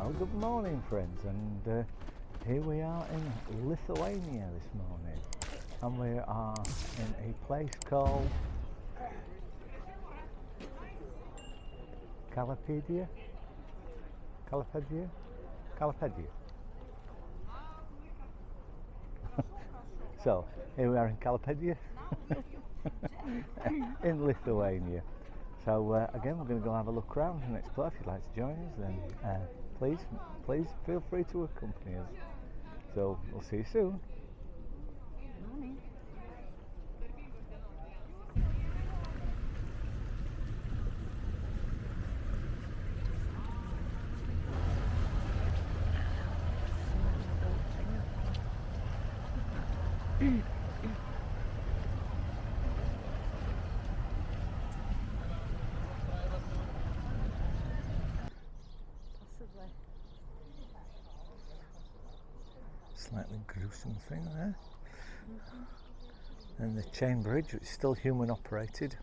Well, good morning friends, and here we are in Lithuania this morning, and we are in a place called Klaipeda. So here we are in Klaipeda in Lithuania. So again, we're going to go have a look around and explore. If you'd like to join us, then please feel free to accompany us. So we'll see you soon. Morning. Slightly gruesome thing there. And the chain bridge, which is still human operated.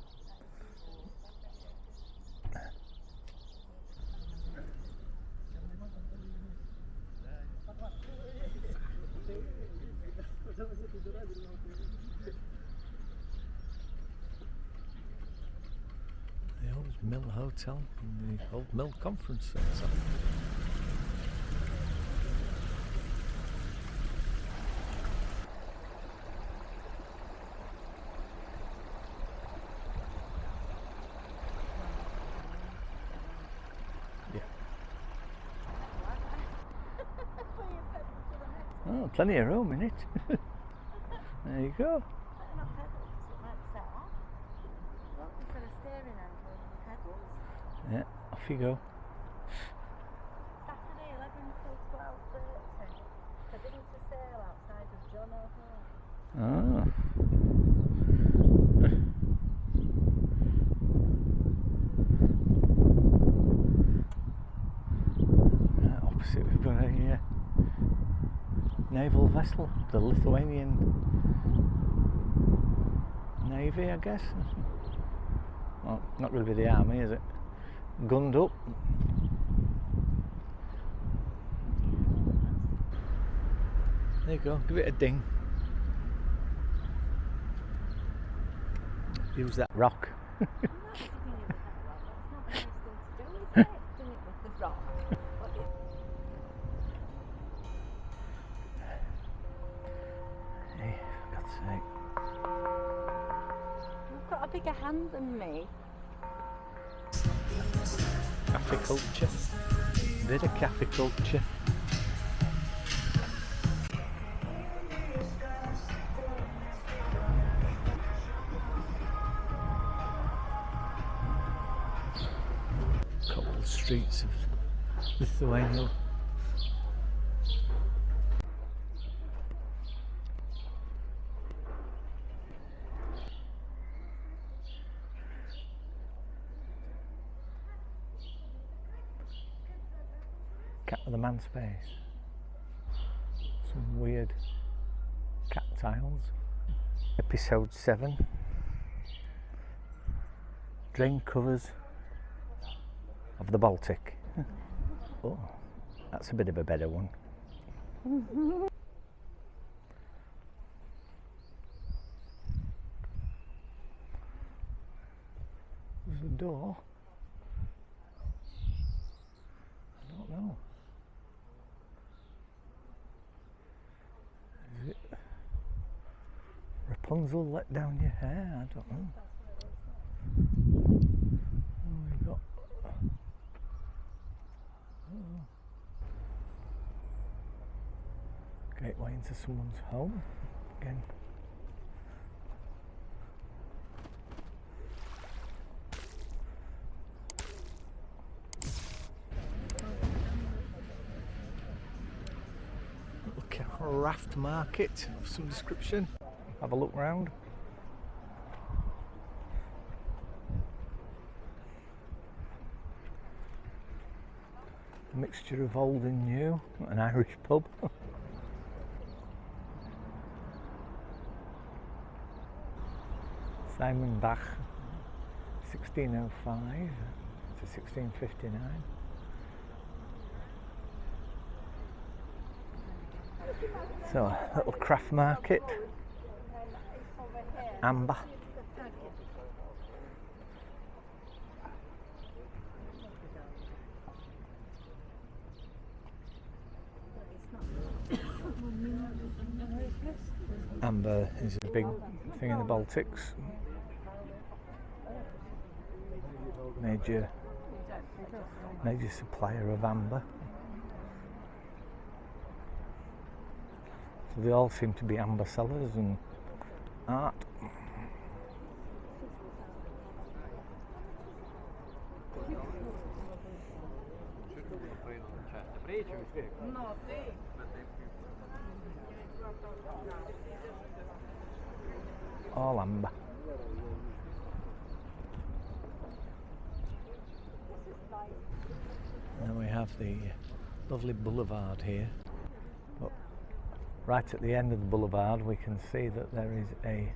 The old mill hotel and the old mill conference centre. Oh, plenty of room in it. There you go. Yeah, off you go. Saturday 11 till 12:30. For dinner to sale outside of John O'Hare. Opposite we've got a naval vessel, the Lithuanian Navy, I guess. Well, not really the army, is it? Gunned up. There you go, give it a ding. Use that rock. I'm not giving you with that rock. That's not the nice thing to do, is it? Doing it with the rock. Hey, for God's sake. You've got a bigger hand than me. Cafe culture. Bit of cafe culture. Cobbled streets of Lithuania. Cat with a man's face. Some weird cat tiles. Episode 7. Drain covers of the Baltic. Oh, that's a bit of a better one. There's a door. I don't know. Is it Rapunzel let down your hair? I don't know. Oh, we've got gateway into someone's home again. Raft market of some description. Have a look round. A mixture of old and new, an Irish pub. Simon Dach 1605 to 1659. So a little craft market, amber. Amber is a big thing in the Baltics. Major supplier of amber. So they all seem to be amber sellers and art. All amber. And we have the lovely boulevard here. But right at the end of the boulevard we can see that there is a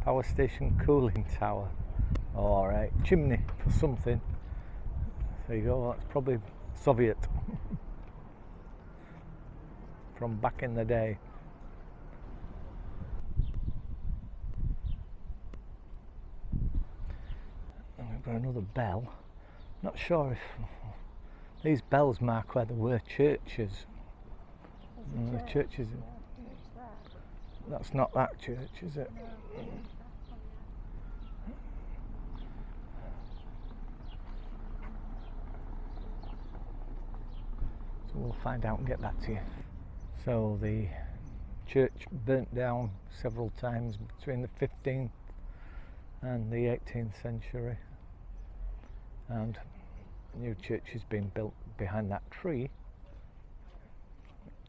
power station cooling tower or a chimney for something. There you go, that's probably Soviet from back in the day. And we've got another bell. Not sure if these bells mark where there were churches. The churches. That's not that church, is it? So we'll find out and get back to you. So the church burnt down several times between the 15th and the 18th century, and a new church has been built behind that tree,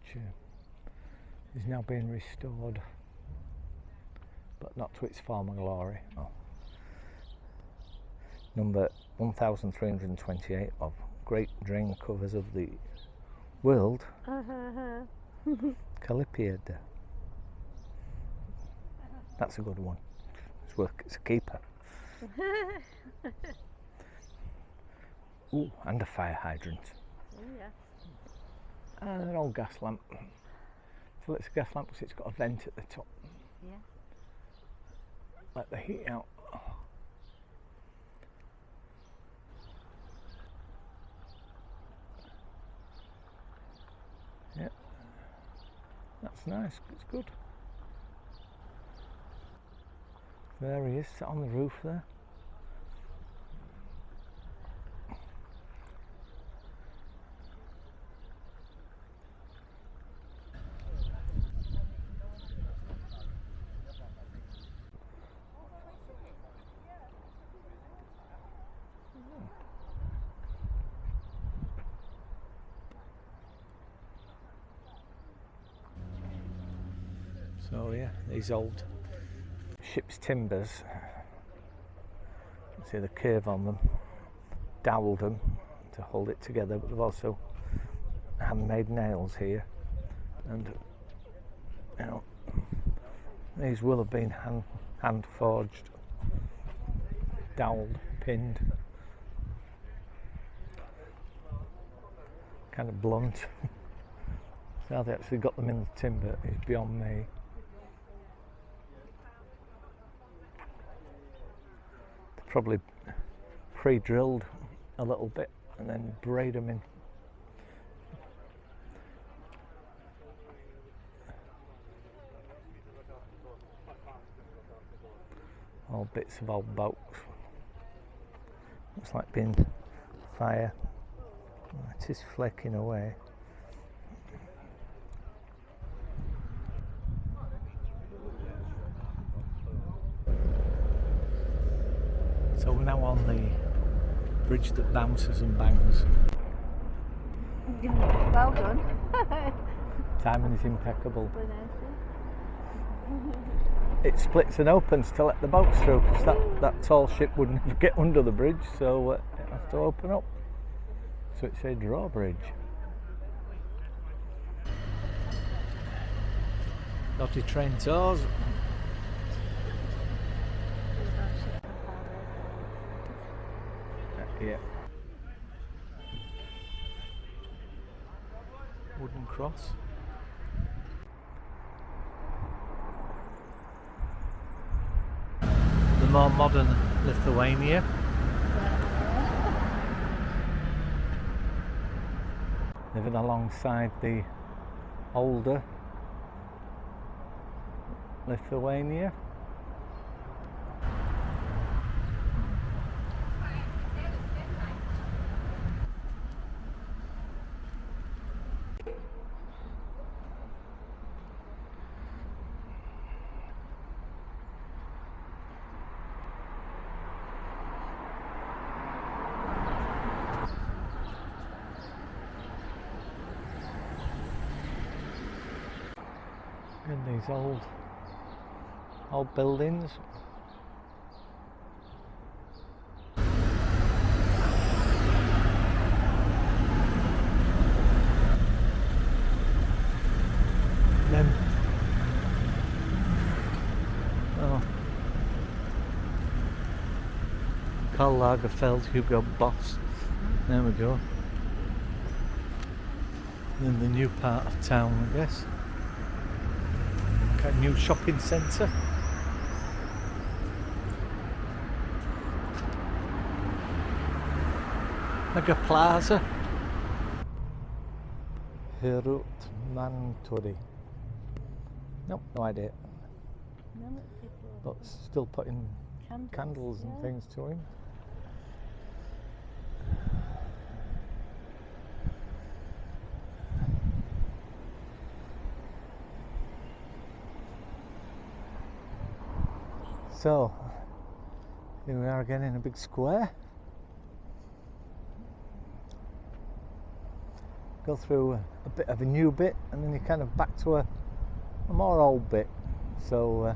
which is now being restored, but not to its former glory. Oh. Number 1328 of Great Drain Covers of the World, Klaipeda. That's a good one. It's a keeper. Ooh, and a fire hydrant. Oh, yeah. And an old gas lamp. So it's a gas lamp because it's got a vent at the top. Yeah. Let the heat out. Yep. That's nice, it's good. There he is, sat on the roof there. So yeah, these old ship's timbers, you see the curve on them, dowelled them to hold it together, but they've also handmade nails here, and you know, these will have been hand forged, dowelled, pinned, kind of blunt. So how they actually got them in the timber is beyond me. Probably pre-drilled a little bit and then braid them in. All bits of old boats. Looks like being fire. It is flaking away. So we're now on the bridge that bounces and bangs. Well done. Timing is impeccable. It splits and opens to let the boats through, because that tall ship would never get under the bridge, so it has to open up. So it's a drawbridge. Naughty train tours. Yeah. Wooden cross. more modern Lithuania. Living alongside the older Lithuania. In these old buildings. Then Karl Lagerfeld, Hugo Boss. There we go. In the new part of town, I guess. A new shopping centre. Mega Plaza. Herut Mantori. Nope, no idea. But still putting candles and things to him. So, here we are again in a big square. Go through a bit of a new bit and then you're kind of back to a more old bit. So,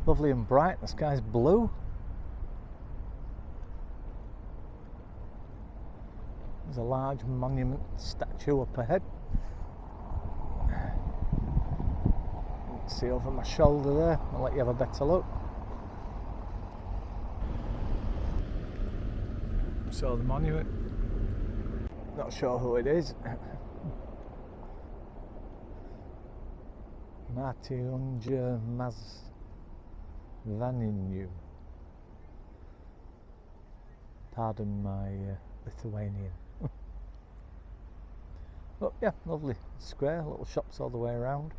lovely and bright, the sky's blue. There's a large monument statue up ahead. See over my shoulder there, I'll let you have a better look. So the monument, not sure who it is. Matiunja Mazvaninu. Pardon my Lithuanian. But yeah, lovely square, little shops all the way around.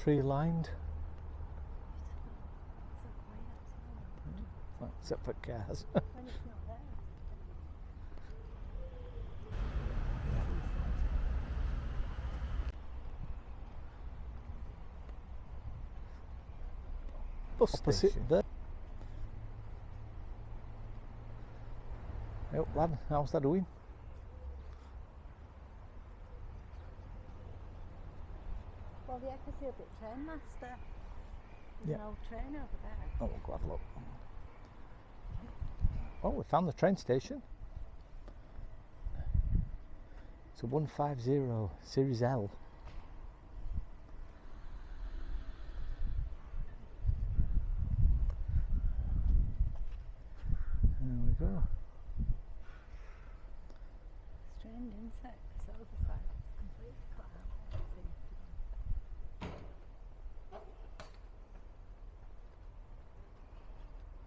Tree lined, except for cars. Bus station there. Hey, lad, how's that doing? Well, yeah, because you're a bit train master. There's an old train over there. Oh, we'll go have a look. Oh, we found the train station. It's a 150 Series L. There we go. Strange insect, so the side is completely cut out.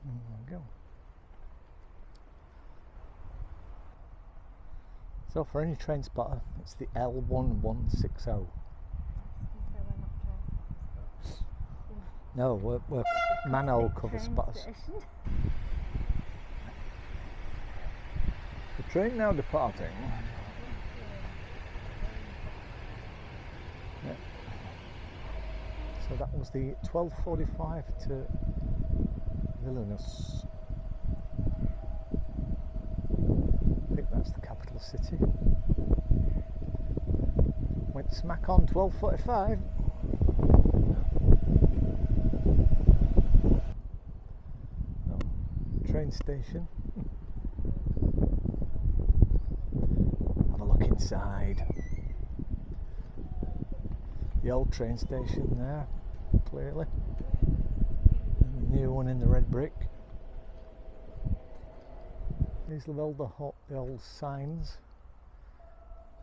There we go. So for any train spotter, it's the L1160. No, we're manhole cover spotters. The train now departing. Yeah. So that was the 12:45 to Vilnius. I think that's the capital city. Went smack on 12:45. Oh, train station. Have a look inside. The old train station there, clearly. And the new one in the red brick. These are all the old signs.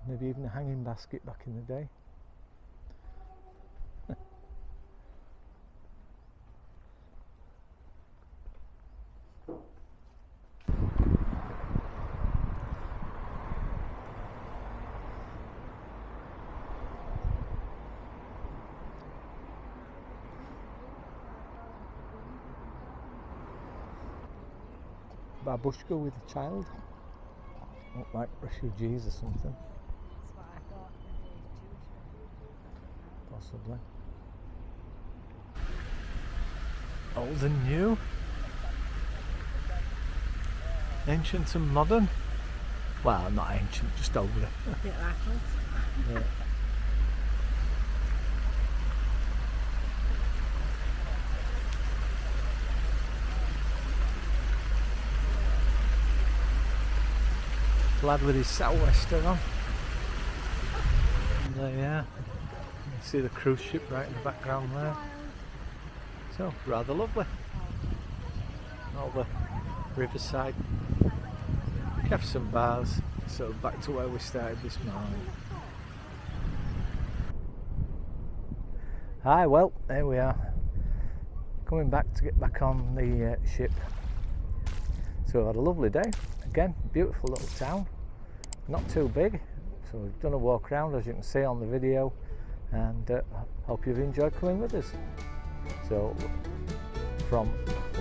Maybe even a hanging basket back in the day. Babushka with a child. Look like refugees or something. That's what I thought. Possibly. Old and new. Ancient and modern. Well, not ancient, just older. A bit like us. Yeah. Lad with his sou'wester on. And yeah, you can see the cruise ship right in the background there. So, rather lovely. All the riverside cafes and bars. So back to where we started this morning. Hi, well, there we are. Coming back to get back on the ship. So I had a lovely day. Again, beautiful little town. Not too big. So we've done a walk around, as you can see on the video. And hope you've enjoyed coming with us. So from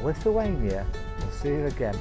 Lithuania, we'll see you again